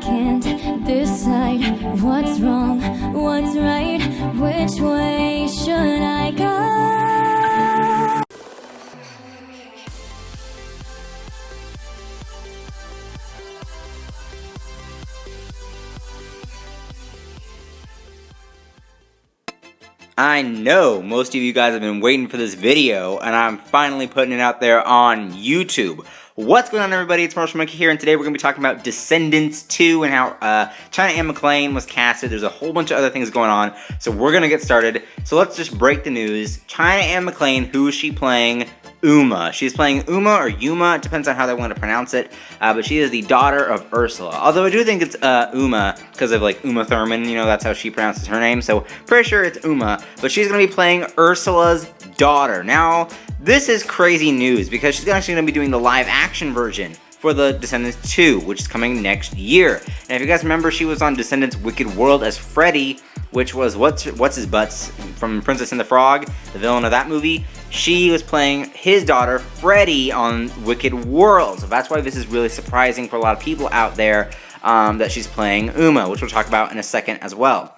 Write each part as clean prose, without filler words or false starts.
can't decide what's wrong, what's right, which way should I go? I know most of you guys have been waiting for this video, and I'm finally putting it out there on YouTube. What's going on, everybody? It's Marshall Monkey here, and today we're going to be talking about Descendants 2 and how China Anne McClain was casted. There's a whole bunch of other things going on, so we're going to get started. So let's just break the news. China Anne McClain, who is she playing? Uma. She's playing Uma or Yuma, it depends on how they want to pronounce it, but she is the daughter of Ursula. Although I do think it's Uma, because of like Uma Thurman, you know, that's how she pronounces her name, so pretty sure it's Uma, but she's going to be playing Ursula's daughter. Now, this is crazy news, because she's actually going to be doing the live action version for the Descendants 2, which is coming next year. And if you guys remember, she was on Descendants Wicked World as Freddy, which was what's his butts from Princess and the Frog, the villain of that movie. She was playing his daughter Freddy on Wicked World, so that's why this is really surprising for a lot of people out there that she's playing Uma, which we'll talk about in a second as well.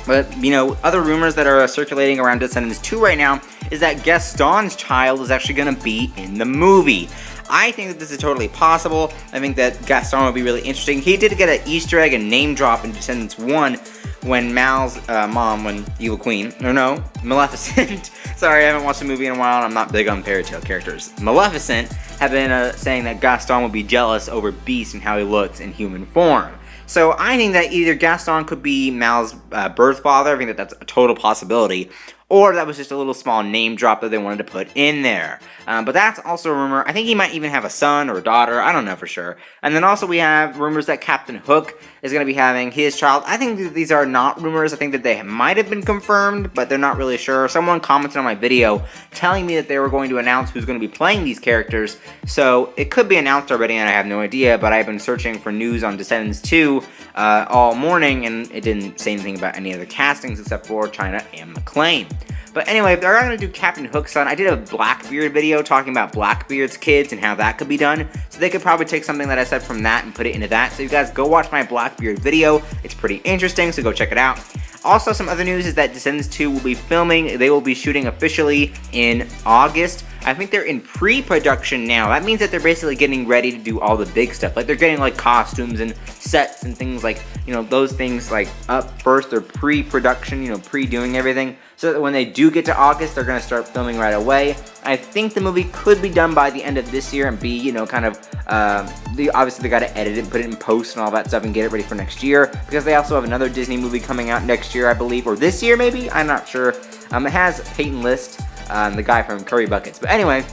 But, you know, other rumors that are circulating around Descendants 2 right now is that Gaston's child is actually going to be in the movie. I think that this is totally possible. I think that Gaston would be really interesting. He did get an Easter egg and name drop in Descendants 1 when Mal's mom, when Evil Queen, or no, Maleficent, sorry, I haven't watched the movie in a while and I'm not big on fairy tale characters. Maleficent had been saying that Gaston would be jealous over Beast and how he looks in human form. So I think that either Gaston could be Mal's birth father, I think that that's a total possibility, or that was just a little small name drop that they wanted to put in there. But that's also a rumor. I think he might even have a son or a daughter. I don't know for sure. And then also we have rumors that Captain Hook is going to be having his child. I think that these are not rumors. I think that they might have been confirmed, but they're not really sure. Someone commented on my video telling me that they were going to announce who's going to be playing these characters. So it could be announced already, and I have no idea. But I've been searching for news on Descendants 2 all morning, and it didn't say anything about any other castings except for China Anne McClain. But anyway, if they're going to do Captain Hook's son, I did a Blackbeard video talking about Blackbeard's kids and how that could be done. So they could probably take something that I said from that and put it into that. So you guys go watch my Blackbeard video. It's pretty interesting, so go check it out. Also, some other news is that Descendants 2 will be filming. They will be shooting officially in August. I think they're in pre-production now. That means that they're basically getting ready to do all the big stuff. Like, they're getting, like, costumes and sets and things like, you know, those things, like, up first. They're pre-production, you know, pre-doing everything. So that when they do get to August, they're going to start filming right away. I think the movie could be done by the end of this year and be, you know, kind of, obviously they got to edit it, put it in post and all that stuff and get it ready for next year. Because they also have another Disney movie coming out next year, I believe, or this year maybe? I'm not sure. It has Peyton List, the guy from Curry Buckets. But anyway,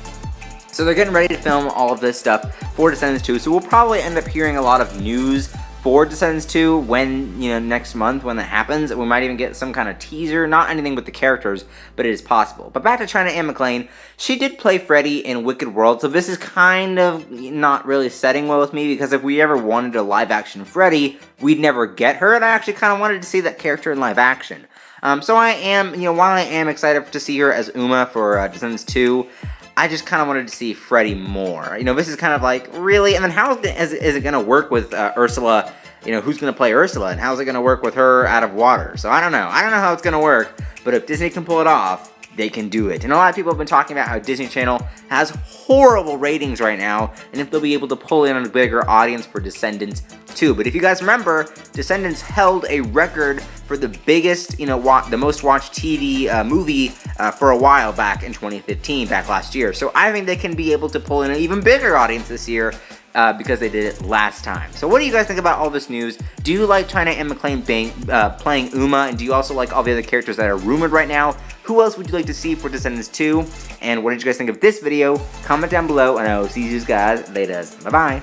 so they're getting ready to film all of this stuff for Descendants 2. So we'll probably end up hearing a lot of news for Descendants 2 when, you know, next month when that happens. We might even get some kind of teaser, not anything with the characters, but it is possible. But back to China Anne McClain, she did play Freddy in Wicked World, so this is kind of not really setting well with me, because if we ever wanted a live action Freddy, we'd never get her, and I actually kind of wanted to see that character in live action. So I am, you know, while I am excited to see her as Uma for Descendants 2, I just kind of wanted to see Freddy more. You know, this is kind of like, really? And then how is it going to work with Ursula? You know, who's going to play Ursula? And how is it going to work with her out of water? So I don't know. I don't know how it's going to work. But if Disney can pull it off, they can do it. And a lot of people have been talking about how Disney Channel has horrible ratings right now, and if they'll be able to pull in a bigger audience for Descendants 2. But if you guys remember, Descendants held a record for the biggest, you know, the most watched TV movie for a while back in 2015, back last year. So I think they can be able to pull in an even bigger audience this year because they did it last time. So what do you guys think about all this news? Do you like China Anne McClain playing Uma? And do you also like all the other characters that are rumored right now? Who else would you like to see for Descendants 2? And what did you guys think of this video? Comment down below, and I will see you guys later. Bye-bye.